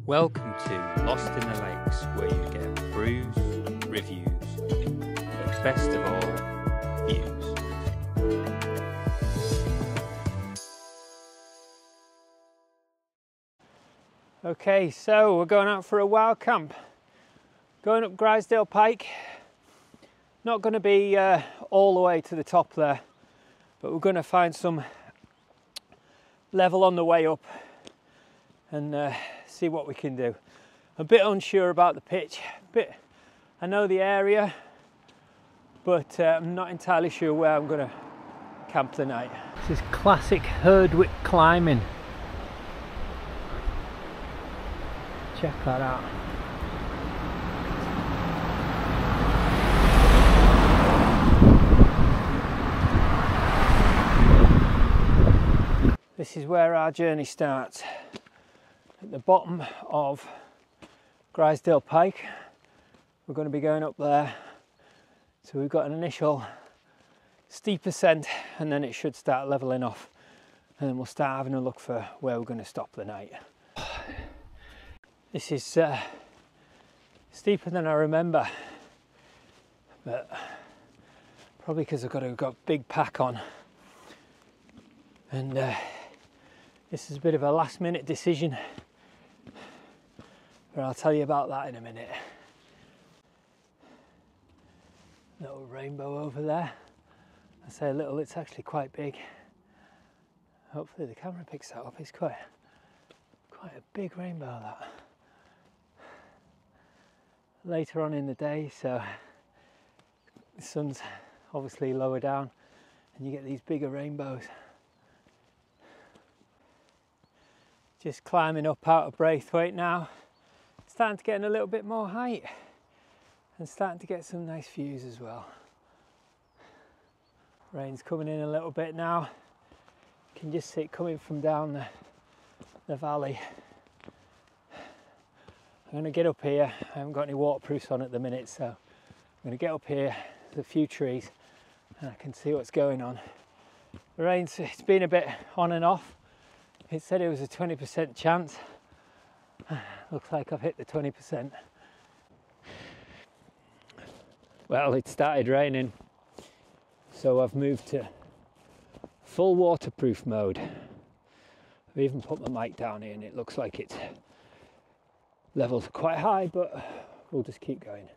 Welcome to Lost in the Lakes, where you get brews, reviews, but best of all, views. Okay, so we're going out for a wild camp. Going up Grizedale Pike. Not going to be all the way to the top there, but we're going to find some level on the way up and see what we can do. A bit unsure about the pitch. I know the area, but I'm not entirely sure where I'm going to camp the night. This is classic herdwick climbing. Check that out. This is where our journey starts. At the bottom of Grizedale Pike. We're going to be going up there. So we've got an initial steep ascent and then it should start leveling off. And then we'll start having a look for where we're going to stop the night. This is steeper than I remember. But probably because I've got a big pack on. And this is a bit of a last minute decision. But I'll tell you about that in a minute. Little rainbow over there. I say a little, it's actually quite big. Hopefully the camera picks that up. It's quite a big rainbow, that. Later on in the day, so the sun's obviously lower down and you get these bigger rainbows. Just climbing up out of Braithwaite now. Starting to get a little bit more height and starting to get some nice views as well. Rain's coming in a little bit now. You can just see it coming from down the valley. I'm going to get up here. I haven't got any waterproofs on at the minute, so I'm going to get up here. There's a few trees and I can see what's going on. The rain's, it's been a bit on and off. It said it was a 20% chance. Looks like I've hit the 20%. Well, it started raining, so I've moved to full waterproof mode. I've even put my mic down here and it looks like its levels are quite high, but we'll just keep going.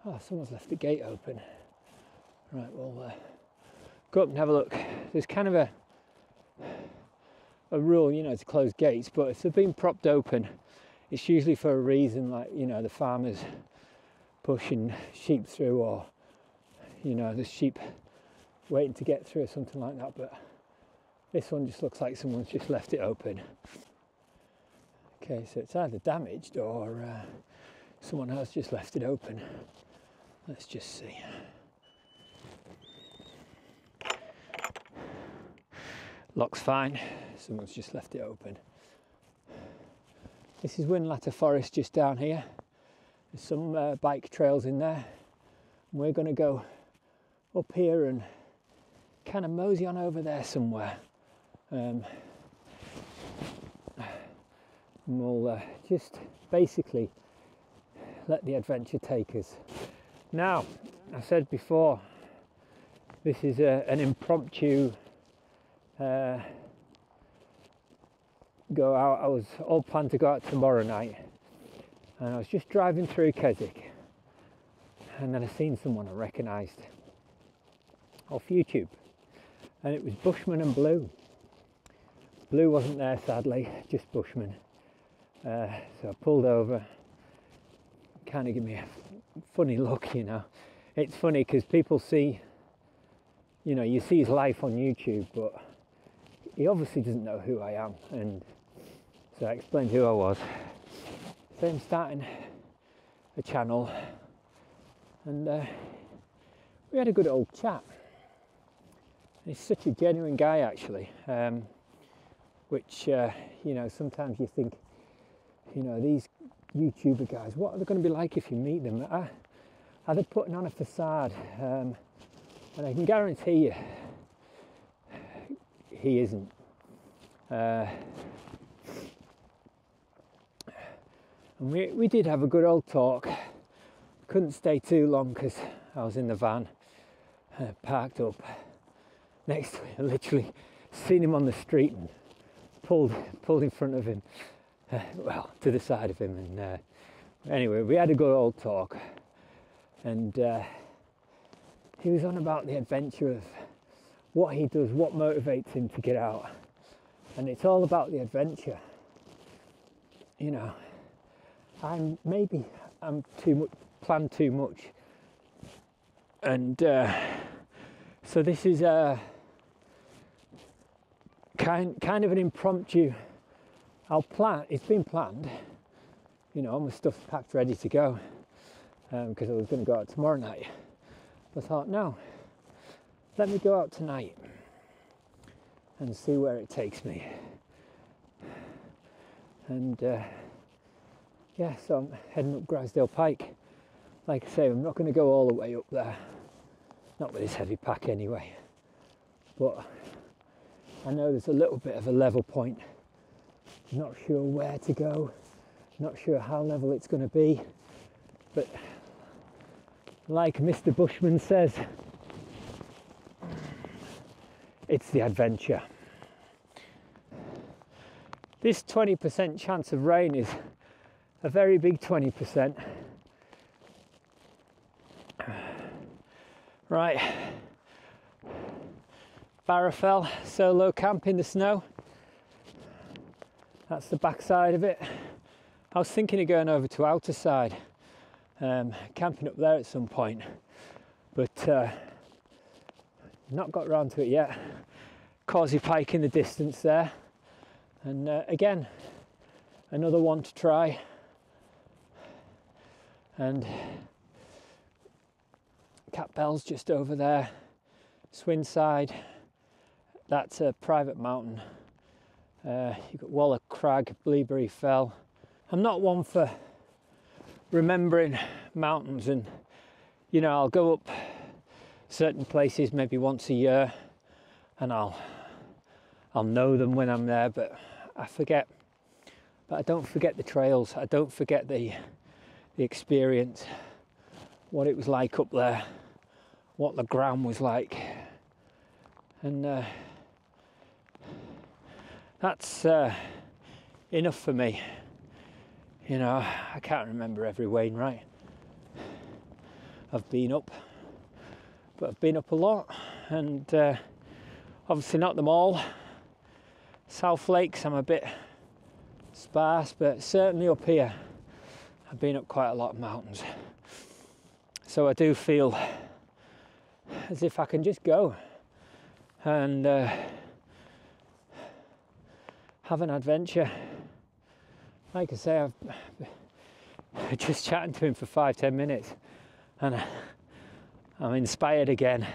Oh, someone's left the gate open. Right, we'll go up and have a look. There's kind of a rule, you know, to close gates, but if they've been propped open, it's usually for a reason, like, you know, the farmers pushing sheep through, or, you know, the sheep waiting to get through or something like that. But this one just looks like someone's just left it open. Okay, so it's either damaged or someone has just left it open. Let's just see. Lock's fine, someone's just left it open. This is Whinlatter Forest just down here. There's some bike trails in there. And we're going to go up here and kind of mosey on over there somewhere. And we'll just basically let the adventure take us. Now, I said before, this is an impromptu go out. I was all planned to go out tomorrow night, and I was just driving through Keswick, and then I seen someone I recognised off YouTube, and it was Bushman and Blue. Blue wasn't there, sadly, just Bushman. So I pulled over. Kind of give me a funny look, you know. It's funny because people see, you know, you see his life on YouTube, but he obviously doesn't know who I am, and so I explained who I was. So I'm starting a channel, and we had a good old chat. He's such a genuine guy, actually, which, you know, sometimes you think, you know, these YouTuber guys, what are they going to be like if you meet them? Are they putting on a facade? And I can guarantee you, he isn't. And we did have a good old talk. Couldn't stay too long because I was in the van, parked up next to him, literally seen him on the street and pulled in front of him, well, to the side of him. And anyway, we had a good old talk, and he was on about the adventure of what he does, what motivates him to get out. And it's all about the adventure. You know, I'm planned too much, and so this is a kind of an impromptu. It's been planned, you know, all my stuff's packed ready to go, because I was going to go out tomorrow night. But I thought, no, let me go out tonight and see where it takes me. And yeah, so I'm heading up Grizedale Pike. Like I say, I'm not going to go all the way up there, not with this heavy pack anyway, but I know there's a little bit of a level point. Not sure where to go, not sure how level it's going to be, but like Mr. Bushman says, it's the adventure. This 20% chance of rain is a very big 20%. Right, Barrowfell solo camp in the snow. That's the back side of it. I was thinking of going over to outer side, camping up there at some point, but not got around to it yet. Causey Pike in the distance there, and again, another one to try. And Cat Bell's just over there, Swinside, that's a private mountain. You've got Waller Crag, Bleaberry Fell. I'm not one for remembering mountains, and you know, I'll go up certain places maybe once a year and I'll know them when I'm there, but I forget. But I don't forget the trails, I don't forget the experience, what it was like up there, what the ground was like. And that's enough for me. You know, I can't remember every Wainwright I've been up, but I've been up a lot, and obviously not them all. South Lakes I'm a bit sparse, but certainly up here I've been up quite a lot of mountains. So I do feel as if I can just go and have an adventure. Like I say, I've just chatting to him for 5-10 minutes and I'm inspired again.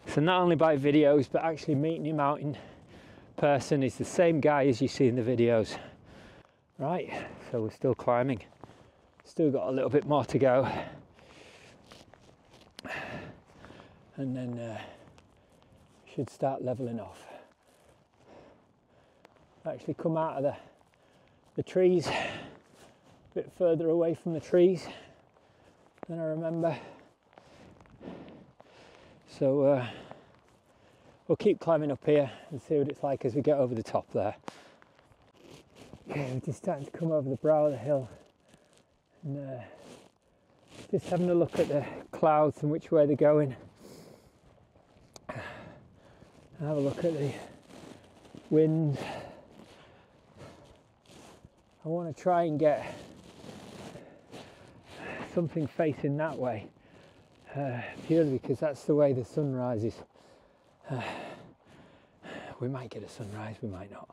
So not only by videos, but actually meeting him out in person. Is the same guy as you see in the videos. Right, so we're still climbing. Still got a little bit more to go. And then should start leveling off. Actually come out of the trees, a bit further away from the trees than I remember. So we'll keep climbing up here and see what it's like as we get over the top there. Okay, we're just starting to come over the brow of the hill, and just having a look at the clouds and which way they're going. And have a look at the wind. I want to try and get something facing that way, purely because that's the way the sun rises. We might get a sunrise, we might not.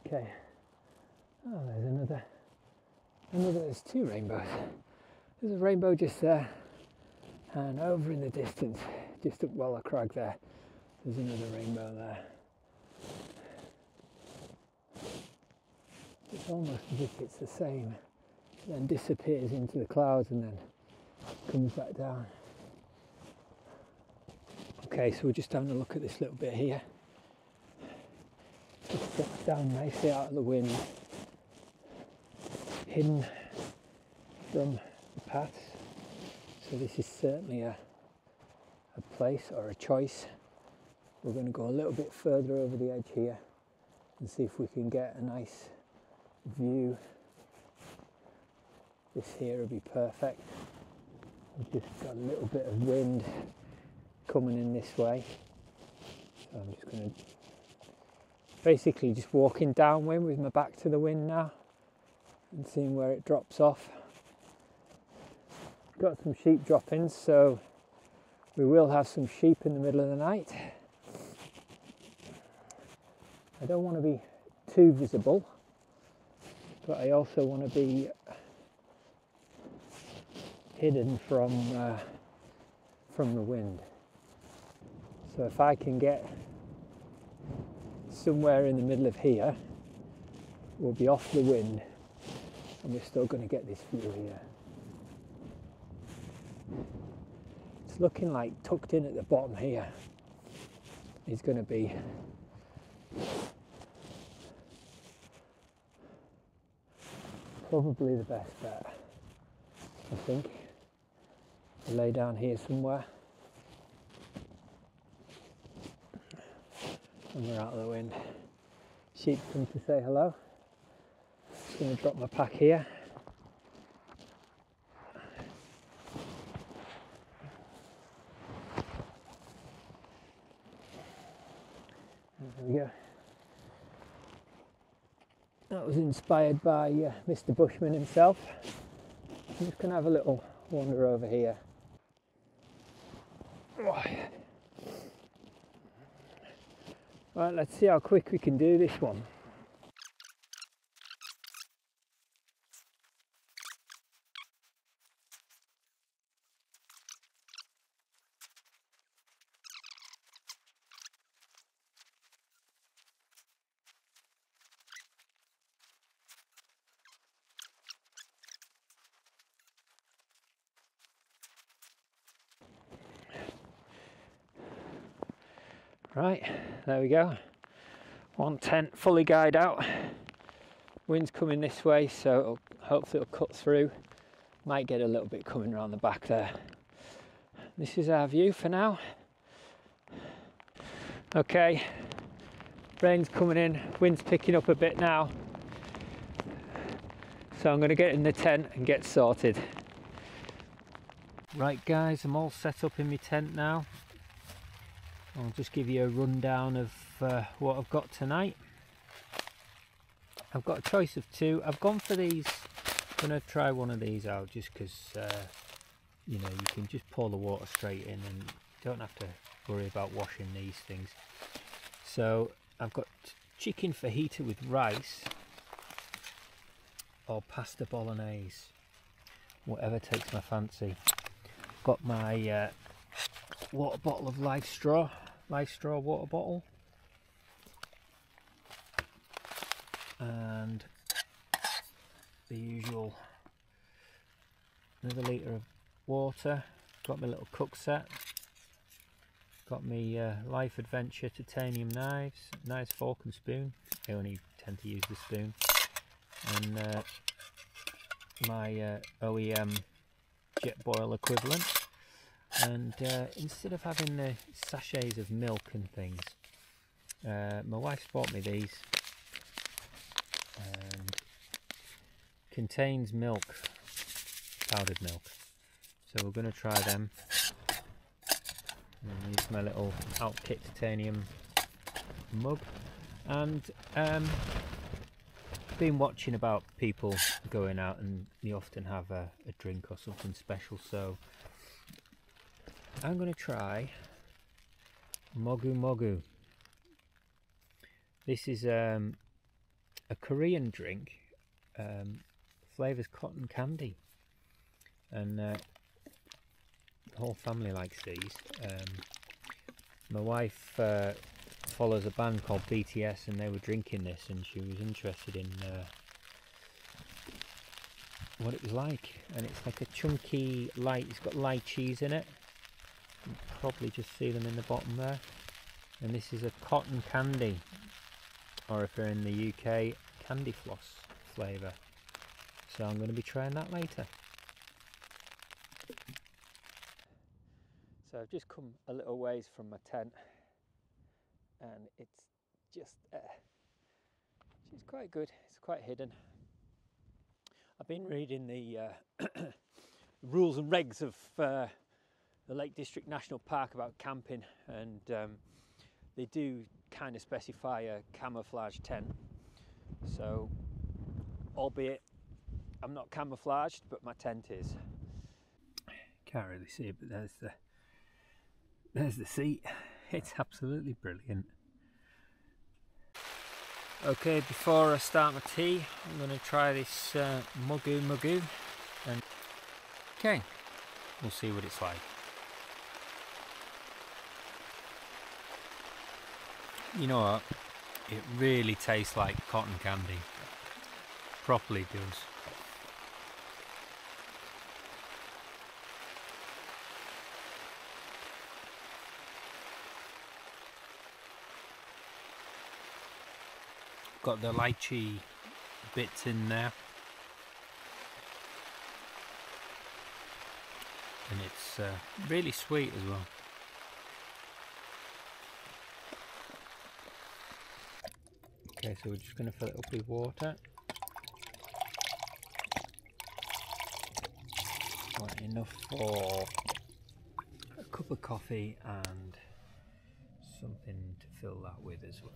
Okay. Oh, there's there's two rainbows. There's a rainbow just there, and over in the distance, just up Waller Crag there, there's another rainbow there. It's almost as if it's the same, then disappears into the clouds and then comes back down. Okay, so we're just having a look at this little bit here. Just drops down nicely out of the wind, hidden from the paths. So this is certainly a place or a choice. We're going to go a little bit further over the edge here and see if we can get a nice view. This here will be perfect. We've just got a little bit of wind coming in this way. So I'm just going to basically just walking downwind with my back to the wind now and seeing where it drops off. Got some sheep droppings, so we will have some sheep in the middle of the night. I don't want to be too visible, but I also want to be hidden from the wind. So if I can get somewhere in the middle of here, we'll be off the wind and we're still going to get this view here. It's looking like tucked in at the bottom here is going to be probably the best bet, I think. I'll lay down here somewhere and we're out of the wind. Sheep come to say hello. Just going to drop my pack here. There we go. That was inspired by Mr. Bushman himself. I'm just going to have a little wander over here. Right, let's see how quick we can do this one. Right, there we go. One tent fully guyed out. Wind's coming this way, so hopefully it'll cut through. Might get a little bit coming around the back there. This is our view for now. Okay, rain's coming in, wind's picking up a bit now. So I'm going to get in the tent and get sorted. Right guys, I'm all set up in my tent now. I'll just give you a rundown of what I've got tonight. I've got a choice of two. I've gone for these. I'm going to try one of these out just because you know, you can just pour the water straight in and don't have to worry about washing these things. So I've got chicken fajita with rice or pasta bolognese, whatever takes my fancy. Got my water bottle of life straw water bottle, and the usual another litre of water. Got my little cook set, got me Life Adventure titanium knives, nice fork and spoon. I only tend to use the spoon, and my OEM jet boil equivalent. And instead of having the sachets of milk and things, my wife's bought me these, and contains milk, powdered milk. So we're going to try them. And use my little Alpkit titanium mug. And been watching about people going out and they often have a drink or something special. So I'm going to try Mogu Mogu. This is a Korean drink, flavours cotton candy, and the whole family likes these. My wife follows a band called BTS, and they were drinking this, and she was interested in what it was like. And it's like a chunky light, it's got light cheese in it. You can probably just see them in the bottom there. And this is a cotton candy. or if they're in the UK, candy floss flavour. So I'm going to be trying that later. So I've just come a little ways from my tent, and it's just quite good. It's quite hidden. I've been reading the rules and regs of the Lake District National Park about camping, and they do kind of specify a camouflage tent. So, albeit I'm not camouflaged, but my tent is. Can't really see it, but there's the seat. It's absolutely brilliant. Okay, before I start my tea, I'm going to try this Mogu Mogu, and okay, we'll see what it's like. You know what? It really tastes like cotton candy. Properly does. Got the lychee bits in there, and it's really sweet as well. Okay, so we're just going to fill it up with water. Got enough for a cup of coffee and something to fill that with as well.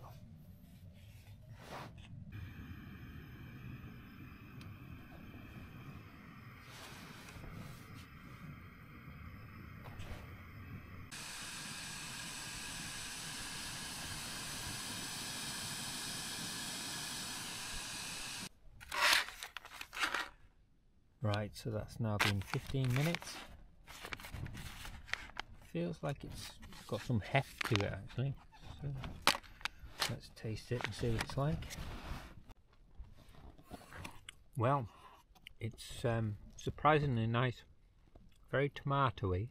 Right, so that's now been 15 minutes. Feels like it's got some heft to it actually. So let's taste it and see what it's like. Well, it's surprisingly nice. Very tomatoey.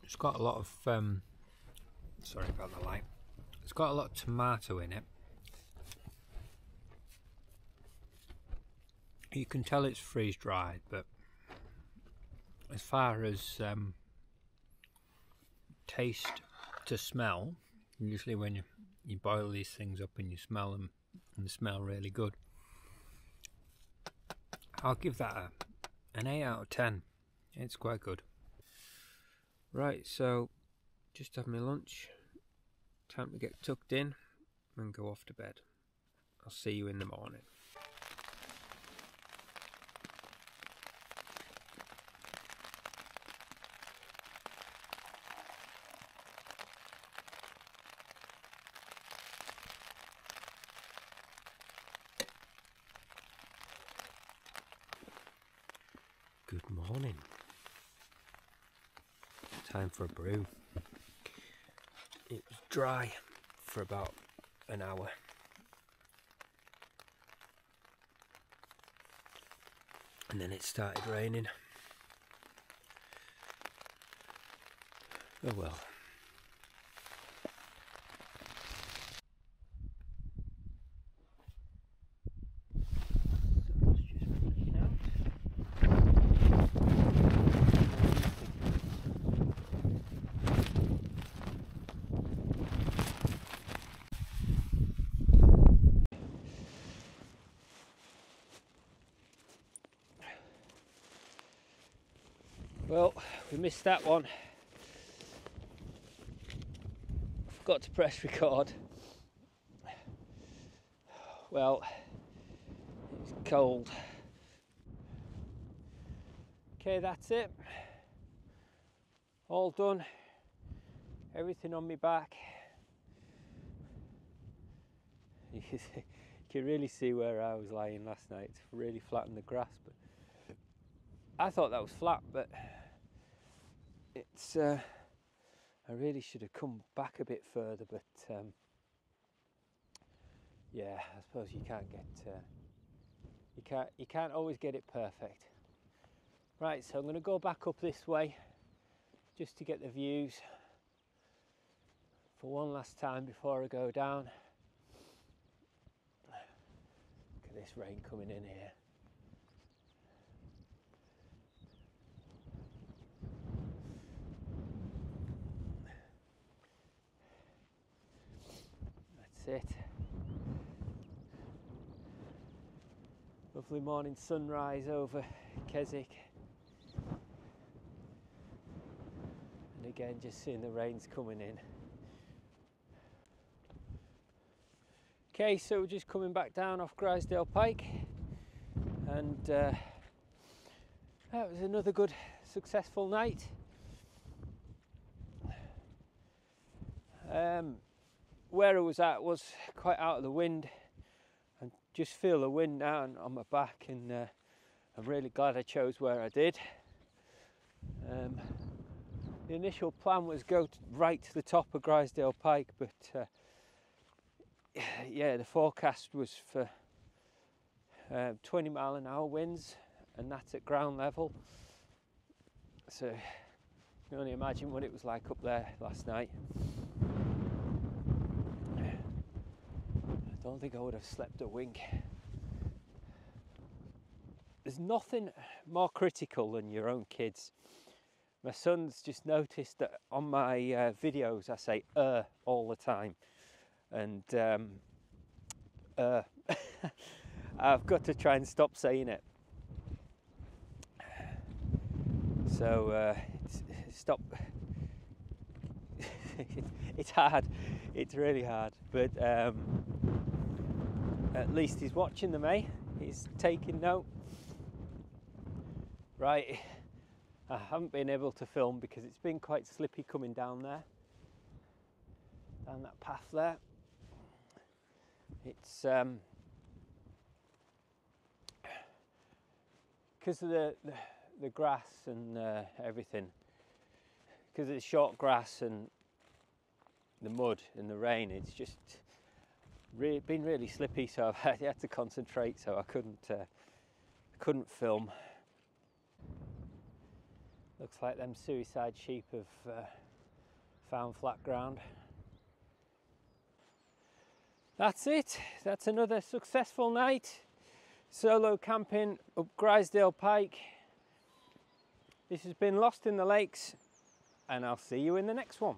It's got a lot of sorry about the light. It's got a lot of tomato in it. You can tell it's freeze dried, but as far as taste to smell, usually when you boil these things up and you smell them and they smell really good, I'll give that an 8 out of 10. It's quite good. Right, so just had my lunch. Time to get tucked in and go off to bed. I'll see you in the morning. Good morning. Time for a brew. It was dry for about an hour. And then it started raining. Oh well. Well, we missed that one. Forgot to press record. Well, it's cold. Okay, that's it. All done. Everything on my back. You can really see where I was lying last night. It's really flat in the grass, but I thought that was flat, but it's I really should have come back a bit further, but yeah, I suppose you can't get you can't always get it perfect. Right, so I'm going to go back up this way just to get the views for one last time before I go down. Look at this rain coming in here. That's it. Lovely morning sunrise over Keswick. And again, just seeing the rains coming in. Okay, so we're just coming back down off Grizedale Pike, and that was another good, successful night. Where I was at was quite out of the wind, and just feel the wind now on my back, and I'm really glad I chose where I did. The initial plan was go right to the top of Grizedale Pike, but yeah, the forecast was for 20-mile-an-hour winds, and that's at ground level. So you can only imagine what it was like up there last night. I don't think I would have slept a wink. There's nothing more critical than your own kids. My son's just noticed that on my videos I say all the time, and I've got to try and stop saying it. So stop. It's hard, it's really hard, but at least he's watching them, eh? He's taking note. Right, I haven't been able to film because it's been quite slippy coming down there, down that path there. It's because of the grass and everything, because of the short grass and the mud and the rain, it's just been really slippy, so I had to concentrate, so I couldn't film. Looks like them suicide sheep have found flat ground. That's it. That's another successful night solo camping up Grizedale Pike. This has been Lost in the Lakes, and I'll see you in the next one.